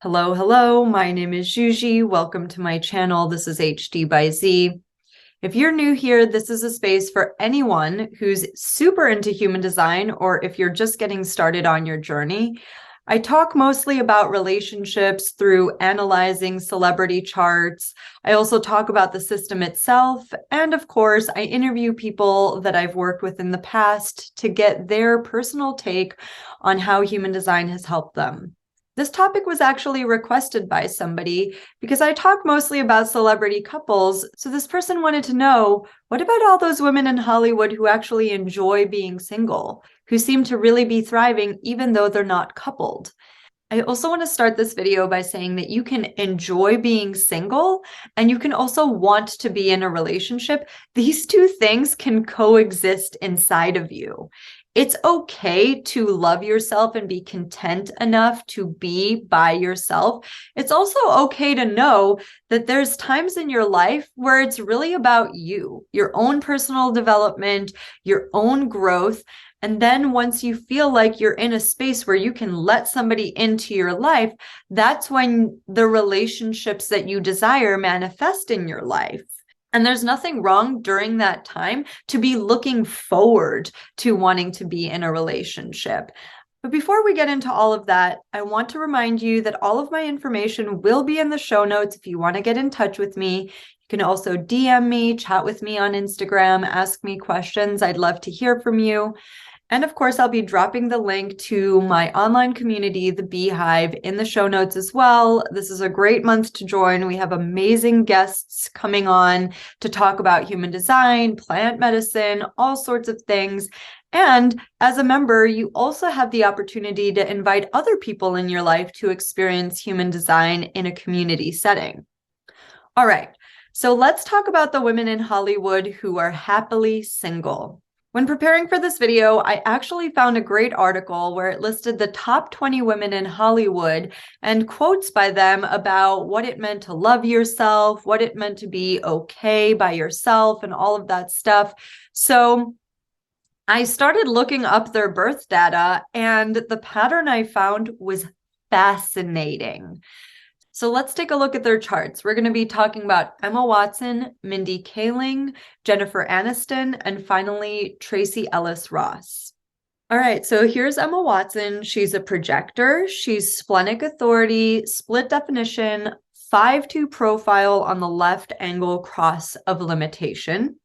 Hello, hello. My name is Juji. Welcome to my channel. This is HD by Z. If you're new here, this is a space for anyone who's super into human design, or if you're just getting started on your journey. I talk mostly about relationships through analyzing celebrity charts. I also talk about the system itself. And of course, I interview people that I've worked with in the past to get their personal take on how human design has helped them. This topic was actually requested by somebody because I talk mostly about celebrity couples. So this person wanted to know, what about all those women in Hollywood who actually enjoy being single, who seem to really be thriving even though they're not coupled? I also want to start this video by saying that you can enjoy being single and you can also want to be in a relationship. These two things can coexist inside of you. It's okay to love yourself and be content enough to be by yourself. It's also okay to know that there's times in your life where it's really about you, your own personal development, your own growth. And then once you feel like you're in a space where you can let somebody into your life, that's when the relationships that you desire manifest in your life. And there's nothing wrong during that time to be looking forward to wanting to be in a relationship. But before we get into all of that, I want to remind you that all of my information will be in the show notes if you want to get in touch with me. You can also DM me, chat with me on Instagram, ask me questions. I'd love to hear from you. And of course, I'll be dropping the link to my online community, the Be Hive, in the show notes as well. This is a great month to join. We have amazing guests coming on to talk about human design, plant medicine, all sorts of things. And as a member, you also have the opportunity to invite other people in your life to experience human design in a community setting. All right, so let's talk about the women in Hollywood who are happily single. When preparing for this video, I actually found a great article where it listed the top 20 women in Hollywood and quotes by them about what it meant to love yourself, what it meant to be okay by yourself, and all of that stuff. So I started looking up their birth data, and the pattern I found was fascinating. So let's take a look at their charts. We're going to be talking about Emma Watson, Mindy Kaling, Jennifer Aniston, and finally, Tracee Ellis Ross. All right, so here's Emma Watson. She's a projector. She's splenic authority, split definition, 5-2 profile on the left angle cross of limitation.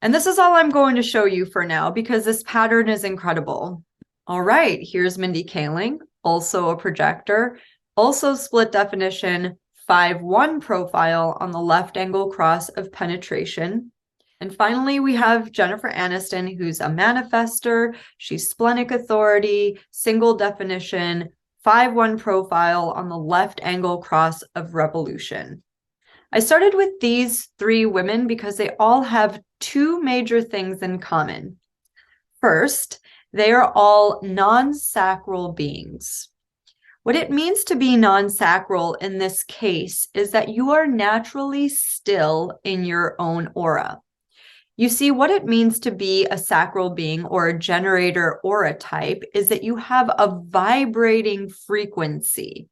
And this is all I'm going to show you for now because this pattern is incredible. All right, here's Mindy Kaling, also a projector. Also split definition, 5-1 profile on the left angle cross of penetration. And finally, we have Jennifer Aniston, who's a manifester. She's splenic authority, single definition, 5-1 profile on the left angle cross of revolution. I started with these three women because they all have two major things in common. First, they are all non-sacral beings. What it means to be non-sacral in this case is that you are naturally still in your own aura. You see, what it means to be a sacral being or a generator aura type is that you have a vibrating frequency.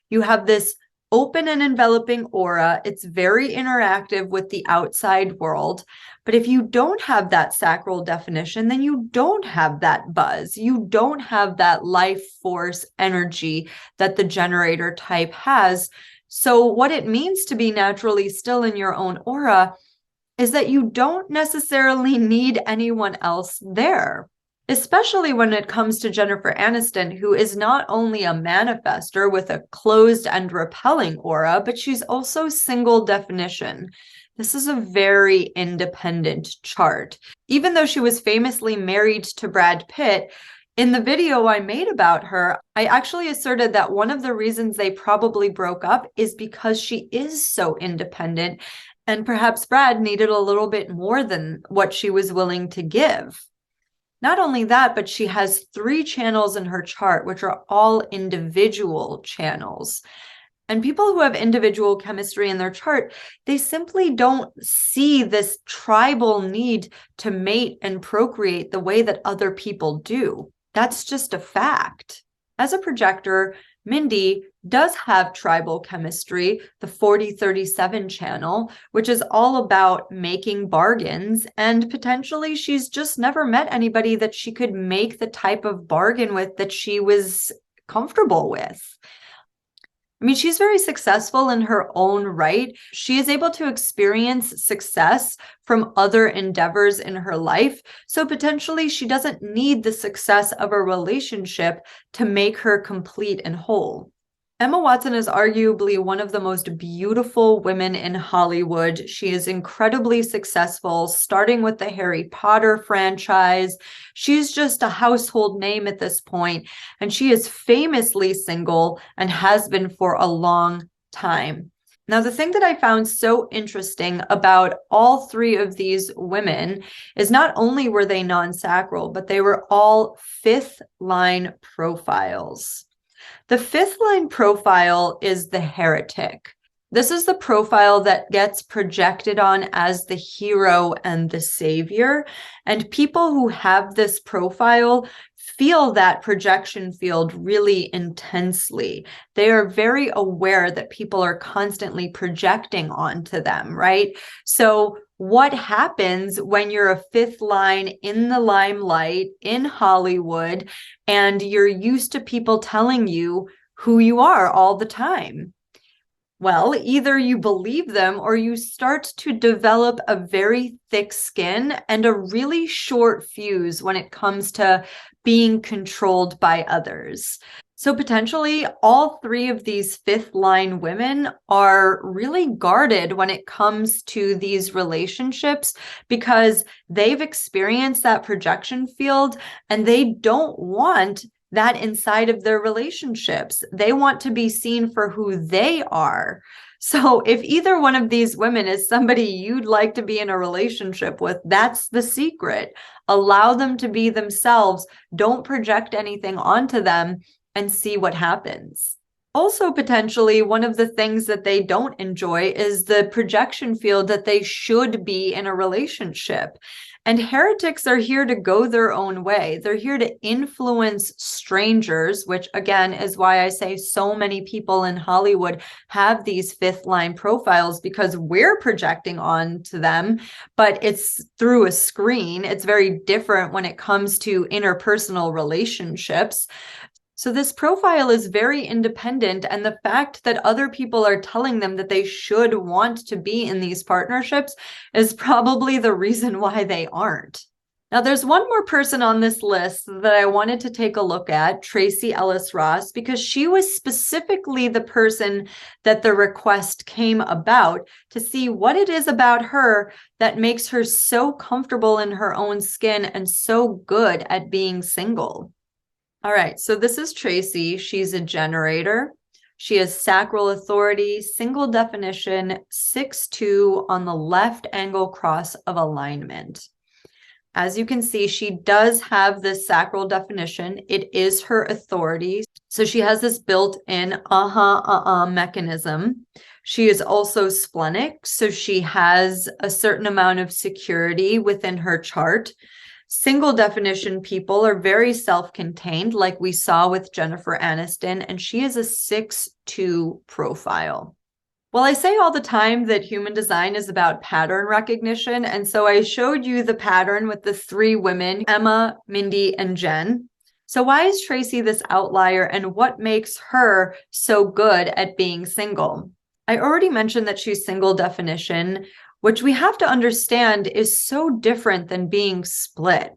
You have this open and enveloping aura. It's very interactive with the outside world. But if you don't have that sacral definition, then you don't have that buzz. You don't have that life force energy that the generator type has. So what it means to be naturally still in your own aura is that you don't necessarily need anyone else there. Especially when it comes to Jennifer Aniston, who is not only a manifester with a closed and repelling aura, but she's also single definition. This is a very independent chart. Even though she was famously married to Brad Pitt, in the video I made about her, I actually asserted that one of the reasons they probably broke up is because she is so independent, and perhaps Brad needed a little bit more than what she was willing to give. Not only that, but she has 3 channels in her chart, which are all individual channels. And people who have individual chemistry in their chart, they simply don't see this tribal need to mate and procreate the way that other people do. That's just a fact. As a projector, Mindy does have tribal chemistry, the 4037 channel, which is all about making bargains. And potentially she's just never met anybody that she could make the type of bargain with that she was comfortable with. I mean, she's very successful in her own right. She is able to experience success from other endeavors in her life. So potentially she doesn't need the success of a relationship to make her complete and whole. Emma Watson is arguably one of the most beautiful women in Hollywood. She is incredibly successful, starting with the Harry Potter franchise. She's just a household name at this point, and she is famously single and has been for a long time. Now, the thing that I found so interesting about all three of these women is not only were they non-sacral, but they were all fifth line profiles. The fifth line profile is the heretic. This is the profile that gets projected on as the hero and the savior. And people who have this profile feel that projection field really intensely. They are very aware that people are constantly projecting onto them, right? So what happens when you're a fifth line in the limelight in Hollywood and you're used to people telling you who you are all the time? Well, either you believe them or you start to develop a very thick skin and a really short fuse when it comes to being controlled by others. So potentially all three of these fifth line women are really guarded when it comes to these relationships because they've experienced that projection field and they don't want that inside of their relationships. They want to be seen for who they are. So if either one of these women is somebody you'd like to be in a relationship with, that's the secret. Allow them to be themselves. Don't project anything onto them and see what happens. Also, potentially, one of the things that they don't enjoy is the projection field that they should be in a relationship. And heretics are here to go their own way. They're here to influence strangers, which again is why I say so many people in Hollywood have these fifth line profiles because we're projecting on to them, but it's through a screen. It's very different when it comes to interpersonal relationships. So this profile is very independent, and the fact that other people are telling them that they should want to be in these partnerships is probably the reason why they aren't. Now, there's one more person on this list that I wanted to take a look at, Tracee Ellis Ross, because she was specifically the person that the request came about to see what it is about her that makes her so comfortable in her own skin and so good at being single. All right, so this is Tracee. She's a generator. She has sacral authority, single definition, 6'2" on the left angle cross of alignment. As you can see, she does have this sacral definition. It is her authority. So she has this built-in mechanism. She is also splenic, so she has a certain amount of security within her chart. Single definition people are very self-contained, like we saw with Jennifer Aniston, and she is a 6'2" profile. Well, I say all the time that human design is about pattern recognition, and so I showed you the pattern with the three women, Emma, Mindy, and Jen. So why is Tracee this outlier, and what makes her so good at being single? I already mentioned that she's single definition, which we have to understand is so different than being split.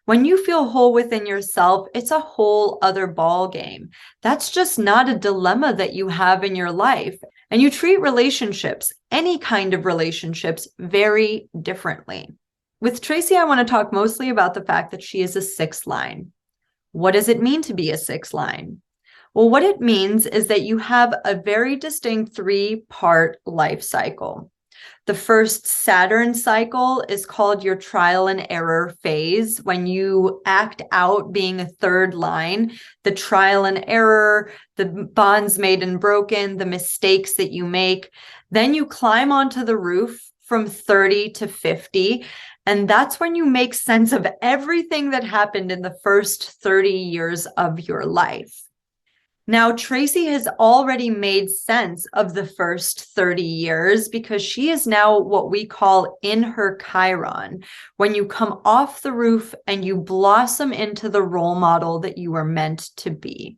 When you feel whole within yourself, it's a whole other ball game. That's just not a dilemma that you have in your life. And you treat relationships, any kind of relationships, very differently. With Tracee, I want to talk mostly about the fact that she is a sixth line. What does it mean to be a sixth line? Well, what it means is that you have a very distinct three-part life cycle. The first Saturn cycle is called your trial and error phase. When you act out being a third line, the trial and error, the bonds made and broken, the mistakes that you make, then you climb onto the roof from 30 to 50. And that's when you make sense of everything that happened in the first 30 years of your life. Now, Tracee has already made sense of the first 30 years because she is now what we call in her Chiron, when you come off the roof and you blossom into the role model that you were meant to be.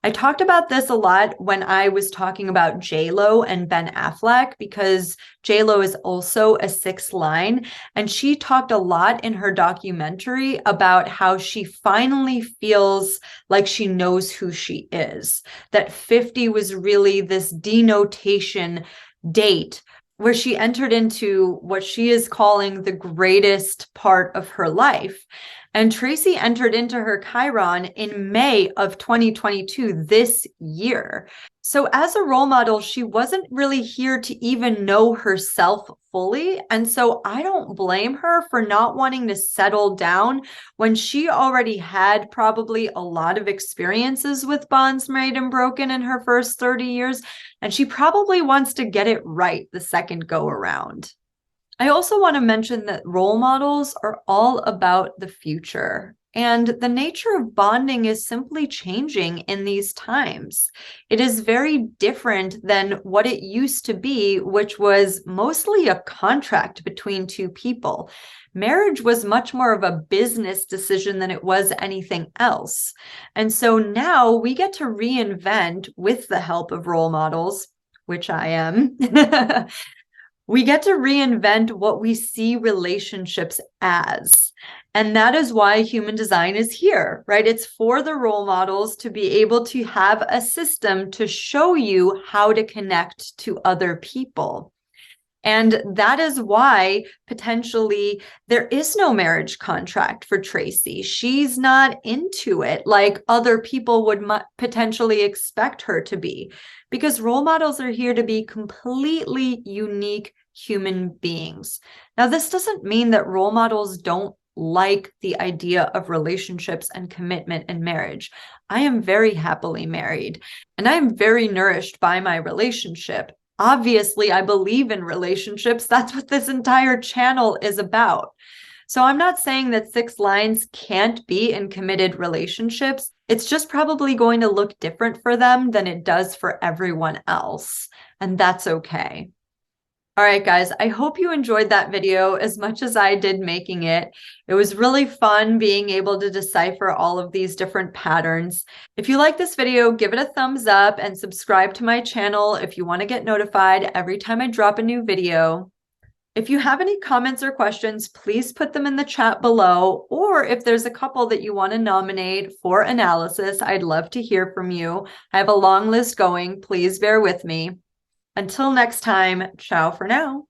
I talked about this a lot when I was talking about J-Lo and Ben Affleck, because J-Lo is also a 6th line, and she talked a lot in her documentary about how she finally feels like she knows who she is, that 50 was really this denotation date where she entered into what she is calling the greatest part of her life. And Tracee entered into her Chiron in May of 2022, this year. So as a role model, she wasn't really here to even know herself fully. And so I don't blame her for not wanting to settle down when she already had probably a lot of experiences with bonds made and broken in her first 30 years. And she probably wants to get it right the second go around. I also want to mention that role models are all about the future, and the nature of bonding is simply changing in these times. It is very different than what it used to be, which was mostly a contract between two people. Marriage was much more of a business decision than it was anything else. And so now we get to reinvent, with the help of role models, which I am, we get to reinvent what we see relationships as. And that is why human design is here, right? It's for the role models to be able to have a system to show you how to connect to other people. And that is why potentially there is no marriage contract for Tracee. She's not into it like other people would potentially expect her to be, because role models are here to be completely unique human beings. Now, this doesn't mean that role models don't like the idea of relationships and commitment and marriage. I am very happily married, and I am very nourished by my relationship. Obviously, I believe in relationships. That's what this entire channel is about. So I'm not saying that 6 lines can't be in committed relationships. It's just probably going to look different for them than it does for everyone else. And that's okay. All right, guys, I hope you enjoyed that video as much as I did making it. It was really fun being able to decipher all of these different patterns. If you like this video, give it a thumbs up and subscribe to my channel if you want to get notified every time I drop a new video. If you have any comments or questions, please put them in the chat below, or if there's a couple that you want to nominate for analysis, I'd love to hear from you. I have a long list going. Please bear with me. Until next time, ciao for now.